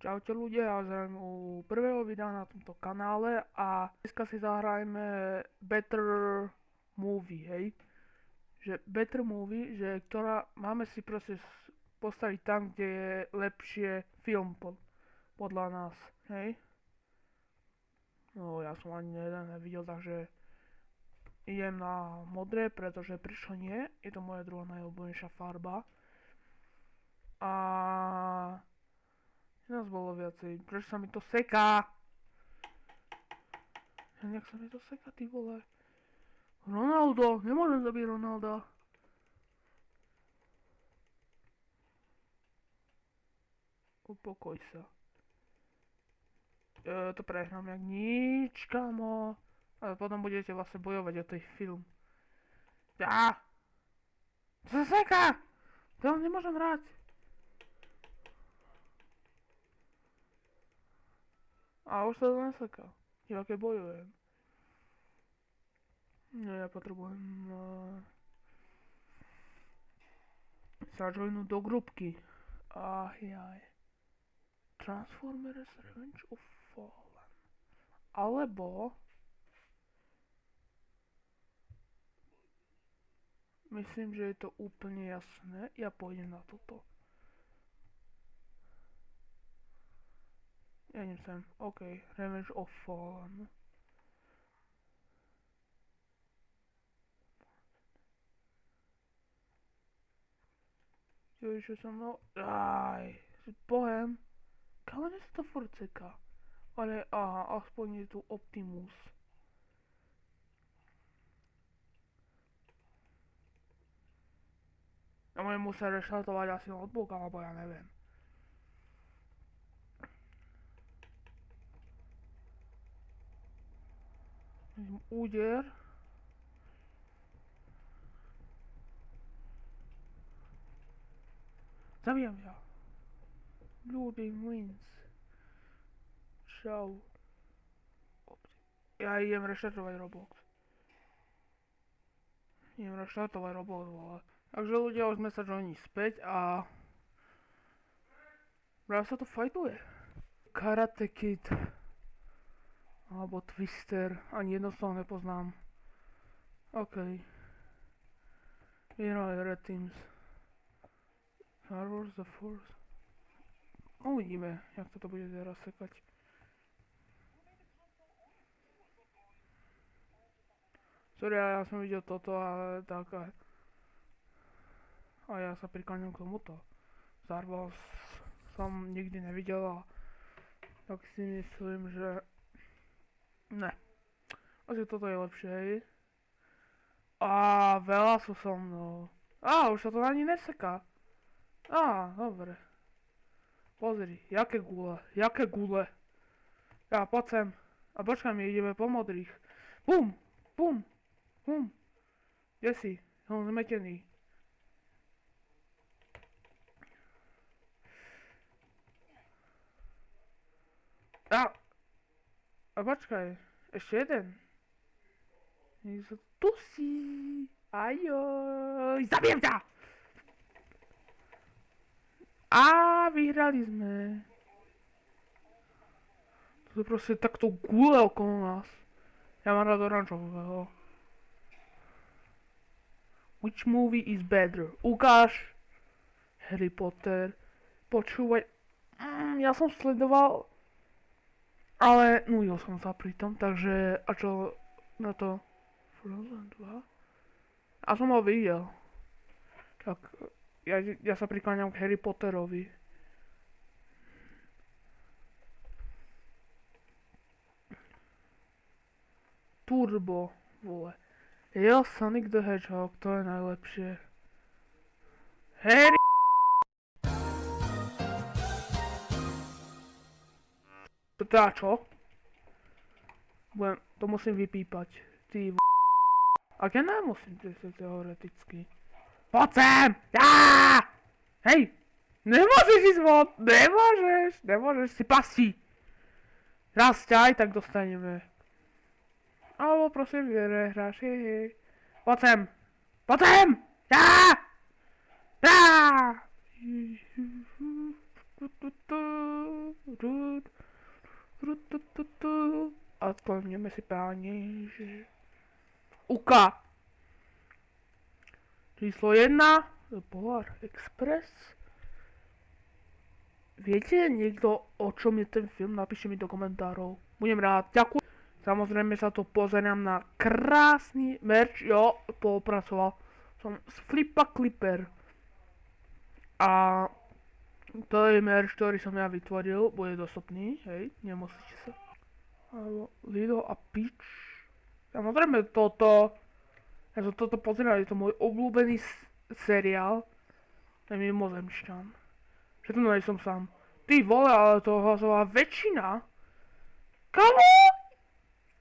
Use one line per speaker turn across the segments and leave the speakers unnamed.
Čaute ľudia, ja zdravím u prvého videa na tomto kanále a dneska si zahrajme Better Movie, hej. Že Better Movie, že ktorá máme si proste postaviť tam, kde je lepšie film podľa nás, hej. No ja som ani jeden nevidel, takže idem na modré, pretože prečo nie, je to moja druhá najobľúbenejšia farba. A nás bolo viacej. Prečo sa mi to seká? Nejak sa mi to seká, ty vole. Ronaldo! Nemôžem zabiť Ronalda. Upokoj sa. To prehrám jak nič, kamo. Ale potom budete vlastne bojovať o tej film. Ja! To sa seká! To nemôžem hrať. A už sa to neseká. Iba keď bojujem. No ja potrebujem sa joinúť do grupky. Jaj. Transformers Revenge of Fallen. Alebo myslím, že je to úplne jasné. Ja pôjdem na toto. Ja idem sem. OK. Revenge of Fallen. Čo som mnou... Bohem. Kale sa to furt seká. Ale aha, aspoň je tu Optimus. A môžem musieť reštartovať asi notebook, alebo ja neviem. Úder. Zabijam ťa. Loading wins. Čau. Ja idem reštartovať Roblox. Vole. Takže ľudia, už sme sa joinili späť a... Práve sa to fajtuje. Karate Kid. Alebo Twister. Ani jedno z toho nepoznám. OK. Red Teams. Star Wars The Force. Uvidíme, jak toto bude teraz sekať. Sorry, ja som videl toto a tak a ja sa prikláňam k tomuto. Star Wars som nikdy nevidel a tak si myslím, že ne. Asi toto je lepšie, hej. Veľa sú so mnou. Už sa to ani neseká. Dobre. Pozri, jaké gule. Ja, poď sem. A počkaj mi, ideme po modrých. Bum. Kde si? Som zmetený. A počkaj, ešte jeden. Tu si. Ajoj, zabijem ťa! Vyhrali sme. To je proste takto gule okolo nás. Ja mám rád oranžového. Which movie is better? Ukáž. Harry Potter. Počúvaj. Ja som sledoval, ale nudil som sa pri tom, takže a čo na to? Frozen 2? A som ho videl. Tak ja sa prikláňam k Harry Potterovi. Turbo, vole. Sonic the Hedgehog, to je najlepšie. Harry... Teda čo? To musím vypípať. Ty ak ja nemusím, teoreticky. Poď sem! Hej! Nemôžeš ísť von! Nemôžeš si pasti! Raz ťa aj tak dostaneme. Alebo prosím, nehráš, hej. Poď sem! A skloňujeme si páni, že... Uka! Číslo 1, Polar Express. Viete niekto, o čom je ten film? Napíšte mi do komentárov. Budem rád. Ďakujem. Samozrejme sa to pozerám na krásny merch. Jo, spolupracoval som s Flippa Clipper. A to je merch, ktorý som ja vytvoril. Bude dostupný, hej, nemusíte sa. Alebo Lido a Peach. Samozrejme toto... Ja som toto pozeral, je to môj obľúbený seriál. To je mimozemšťan. Že to nie som sám. Ty vole, ale to hlasovala väčšina.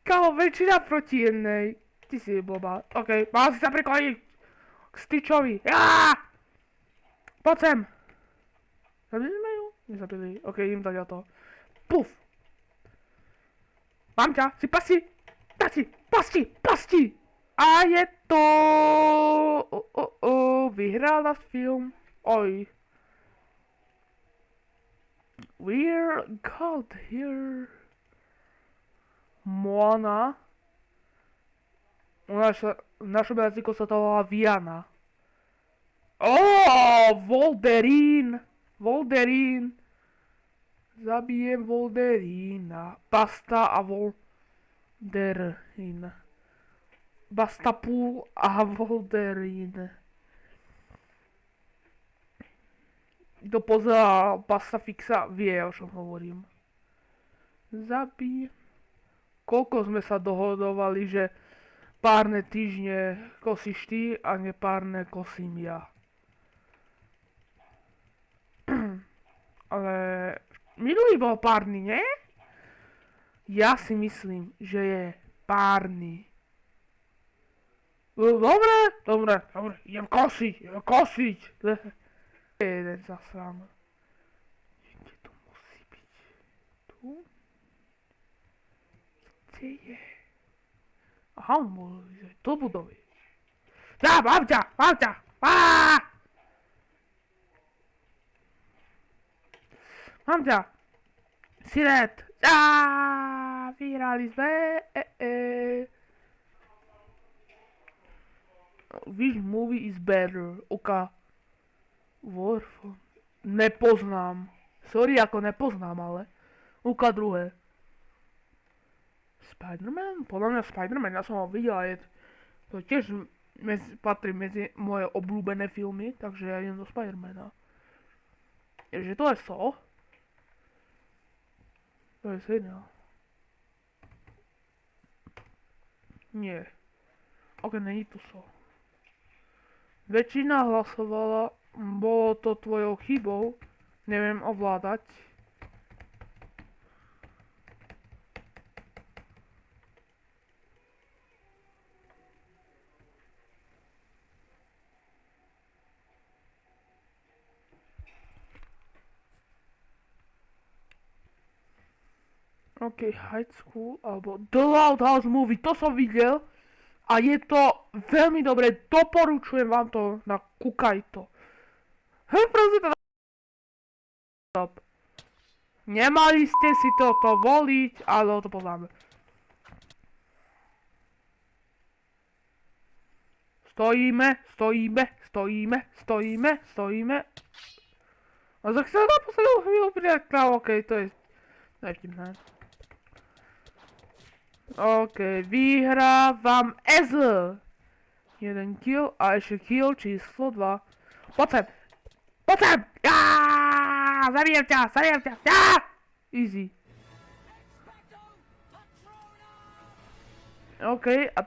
Kamo, väčšina proti jednej. Ty si blbá. OK, mal si sa prikloniť k Stitchovi. Jaaa! Poď sem. Zabili sme ju? Nezabili. OK, idem dať ja to. Puf. Mám ťa, si pasti. A je to... vyhral náš film. Oj. We're called here. Moana. V našom jazyku sa to volá Viana. Wolverine. Zabijem Wolverina. Basta a Wolverine. Bastapul a Wolverine. Kto pozeral Bastafixa vie, o čom hovorím. Zabijem. Koľko sme sa dohodovali, že párne týždne kosíš ty a nepárne kosím ja. Ale minulý bol párny, nie? Ja si myslím, že je párny. Dobre, idem kosiť. Jeden zasrám. Kde to musí byť? Tu? Kde je? Aha, on môže ísť do budovy. Mám ťa! Mám ťa! Siret! Vyhrali sme! Which movie is better? Oka. Warframe. Nepoznám. Sorry, ako nepoznám, ale. Uka druhé. Spider-Man? Podľa mňa Spider-Man, ja som ho videl a je to tiež patrí medzi moje obľúbené filmy, takže ja idem do Spider-Mana. Ježe to je so? To je seriál. Nie. Ok, není to so. Väčšina hlasovala, bolo to tvojou chybou, neviem ovládať. OK, High School, alebo The Loud House Movie, to som videl. A je to veľmi dobré, doporučujem vám to, kúkaj to. Proste to... Nemali ste si toto voliť, ale to poznáme. Stojíme. A tak sa na poslednú chvíľu priateľ, OK, to je... Nevtipné. OK, vyhrávam Ezl. Jeden kill a ešte kill číslo 2. Poď sem! Zabijem ťa! Easy. OK, a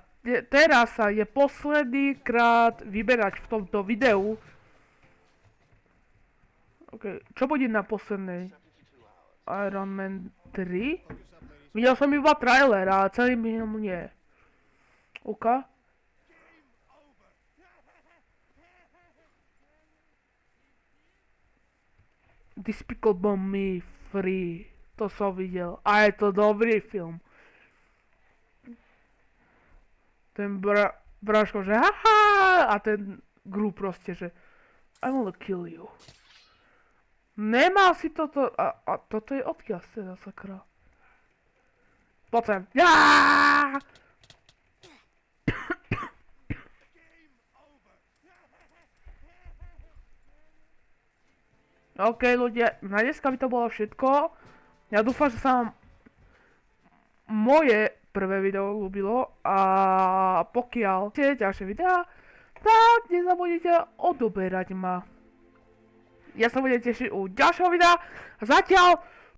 teraz sa je posledný krát vyberať v tomto videu. OK, čo bude na poslednej? Iron Man 3? Videl som iba trailer a celý film nie. OK? Despicable Me Free. To som videl. A je to dobrý film. Ten Braško, že haha! A ten Gru proste, že I wanna kill you. Nemá si toto... A toto je odkiaľ teda, sakra? Poď sem. Jáááá! OK, ľudia, na dneska by to bolo všetko. Ja dúfam, že sa vám moje prvé video ľúbilo a pokiaľ chcete ďalšie videá, tak nezabudnite odoberať ma. Ja sa budem tešiť u ďalšieho videa. Zatiaľ